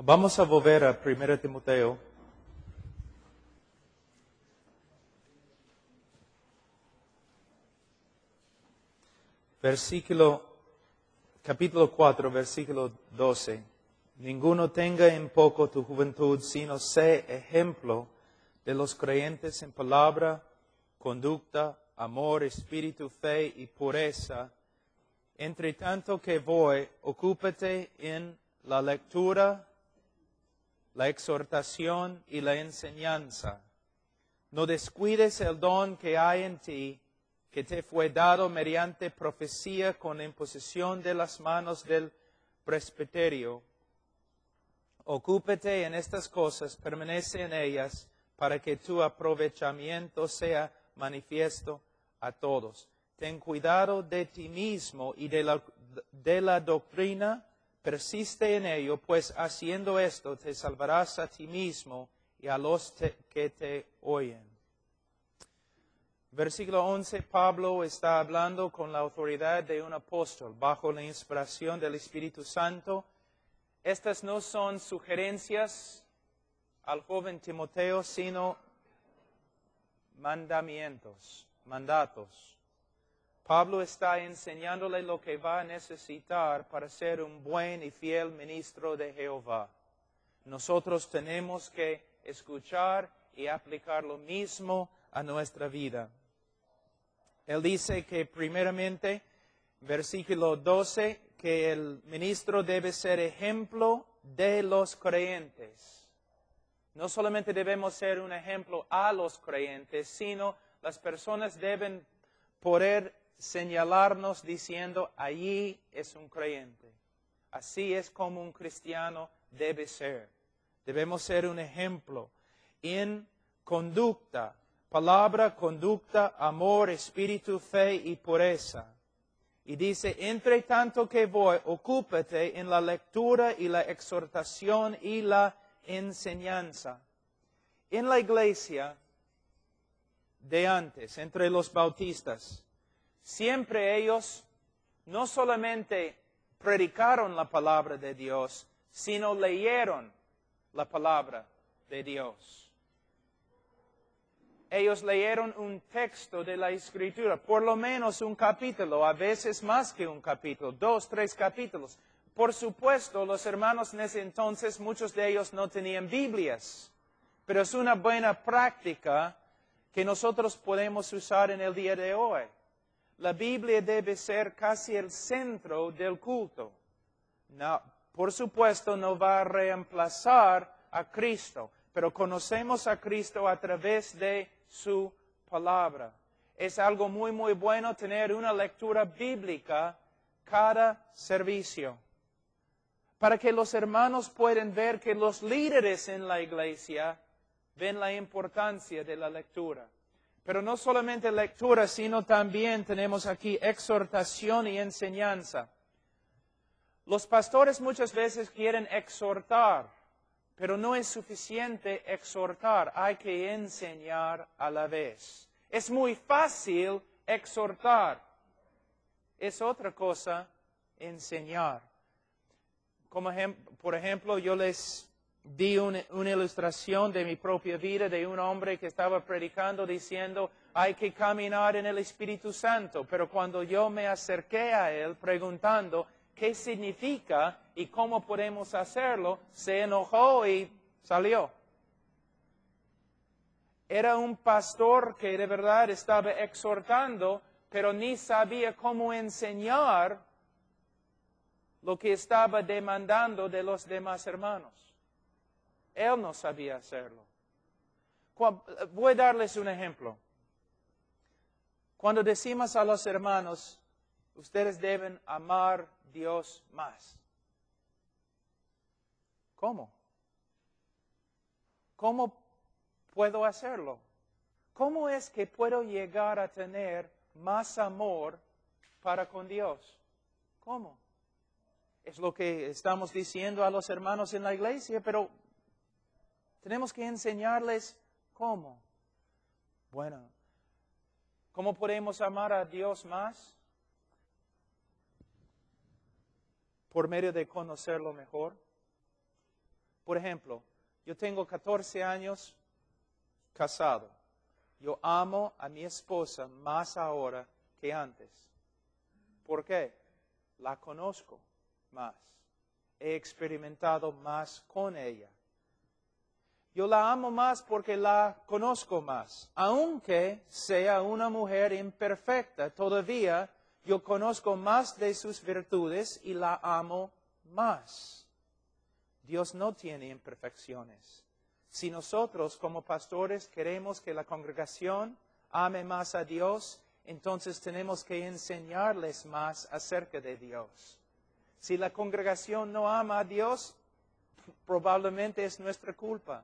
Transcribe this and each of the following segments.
Vamos a volver a 1 Timoteo. Capítulo 4, versículo 12. Ninguno tenga en poco tu juventud, sino sé ejemplo de los creyentes en palabra, conducta, amor, espíritu, fe y pureza. Entre tanto que voy, ocúpate en la lectura, la exhortación y la enseñanza. No descuides el don que hay en ti, que te fue dado mediante profecía con imposición de las manos del presbiterio. Ocúpate en estas cosas, permanece en ellas, para que tu aprovechamiento sea manifiesto a todos. Ten cuidado de ti mismo y de la doctrina, persiste en ello, pues haciendo esto te salvarás a ti mismo y a los que te oyen. Versículo 11, Pablo está hablando con la autoridad de un apóstol, bajo la inspiración del Espíritu Santo. Estas no son sugerencias al joven Timoteo, sino mandatos. Pablo está enseñándole lo que va a necesitar para ser un buen y fiel ministro de Jehová. Nosotros tenemos que escuchar y aplicar lo mismo a nuestra vida. Él dice que primeramente, versículo 12, que el ministro debe ser ejemplo de los creyentes. No solamente debemos ser un ejemplo a los creyentes, sino las personas deben poder señalarnos diciendo, allí es un creyente. Así es como un cristiano debe ser. Debemos ser un ejemplo en conducta, palabra, conducta, amor, espíritu, fe y pureza. Y dice, entre tanto que voy, ocúpate en la lectura y la exhortación y la enseñanza. En la iglesia de antes, entre los bautistas, siempre ellos no solamente predicaron la palabra de Dios, sino leyeron la palabra de Dios. Ellos leyeron un texto de la Escritura, por lo menos un capítulo, a veces más que un capítulo, 2, 3 capítulos. Por supuesto, los hermanos en ese entonces, muchos de ellos no tenían Biblias, pero es una buena práctica que nosotros podemos usar en el día de hoy. La Biblia debe ser casi el centro del culto. No, por supuesto, no va a reemplazar a Cristo, pero conocemos a Cristo a través de su palabra. Es algo muy, muy bueno tener una lectura bíblica cada servicio, para que los hermanos puedan ver que los líderes en la iglesia ven la importancia de la lectura. Pero no solamente lectura, sino también tenemos aquí exhortación y enseñanza. Los pastores muchas veces quieren exhortar, pero no es suficiente exhortar, hay que enseñar a la vez. Es muy fácil exhortar, es otra cosa enseñar. Por ejemplo, yo les di una ilustración de mi propia vida de un hombre que estaba predicando diciendo, hay que caminar en el Espíritu Santo, pero cuando yo me acerqué a él preguntando, ¿qué significa y cómo podemos hacerlo? Se enojó y salió. Era un pastor que de verdad estaba exhortando, pero ni sabía cómo enseñar lo que estaba demandando de los demás hermanos. Él no sabía hacerlo. Voy a darles un ejemplo. Cuando decimos a los hermanos, ustedes deben amar a Dios más. ¿Cómo? ¿Cómo puedo hacerlo? ¿Cómo es que puedo llegar a tener más amor para con Dios? ¿Cómo? Es lo que estamos diciendo a los hermanos en la iglesia, pero tenemos que enseñarles cómo. Bueno, ¿cómo podemos amar a Dios más? Por medio de conocerlo mejor. Por ejemplo, yo tengo 14 años casado. Yo amo a mi esposa más ahora que antes. ¿Por qué? La conozco más. He experimentado más con ella. Yo la amo más porque la conozco más. Aunque sea una mujer imperfecta, todavía yo conozco más de sus virtudes y la amo más. Dios no tiene imperfecciones. Si nosotros como pastores queremos que la congregación ame más a Dios, entonces tenemos que enseñarles más acerca de Dios. Si la congregación no ama a Dios, probablemente es nuestra culpa.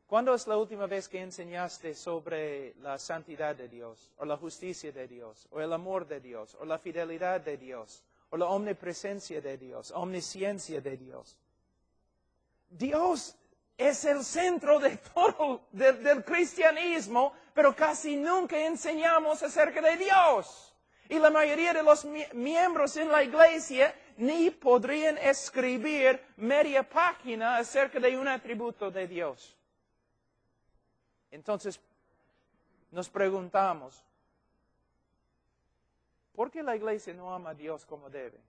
¿Cuándo es la última vez que enseñaste sobre la santidad de Dios, o la justicia de Dios, o el amor de Dios, o la fidelidad de Dios, o la omnipresencia de Dios, omnisciencia de Dios? Dios es el centro de todo del cristianismo, pero casi nunca enseñamos acerca de Dios. Y la mayoría de los miembros en la iglesia ni podrían escribir media página acerca de un atributo de Dios. Entonces, nos preguntamos, ¿por qué la iglesia no ama a Dios como debe?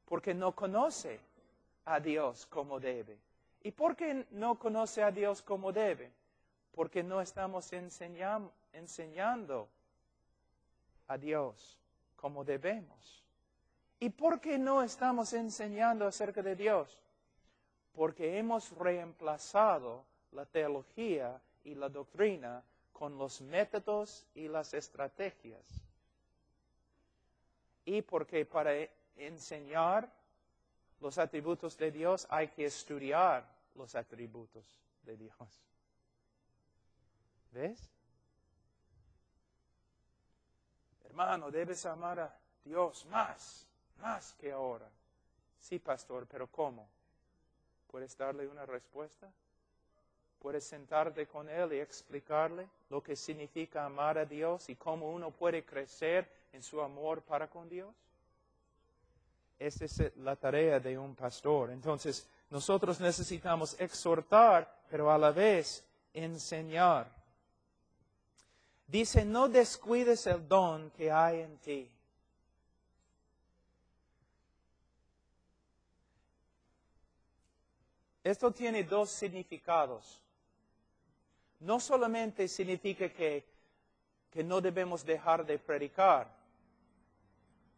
Porque no conoce a Dios como debe. ¿Y por qué no conoce a Dios como debe? Porque no estamos enseñando a Dios como debemos. ¿Y por qué no estamos enseñando acerca de Dios? Porque hemos reemplazado la teología y la doctrina con los métodos y las estrategias. Y porque para enseñar los atributos de Dios hay que estudiar los atributos de Dios. ¿Ves? Hermano, debes amar a Dios más que ahora. Sí, pastor, pero ¿cómo? ¿Puedes darle una respuesta? ¿Puedes sentarte con Él y explicarle lo que significa amar a Dios y cómo uno puede crecer en su amor para con Dios? Esa es la tarea de un pastor. Entonces, nosotros necesitamos exhortar, pero a la vez enseñar. Dice, no descuides el don que hay en ti. Esto tiene dos significados. No solamente significa que no debemos dejar de predicar,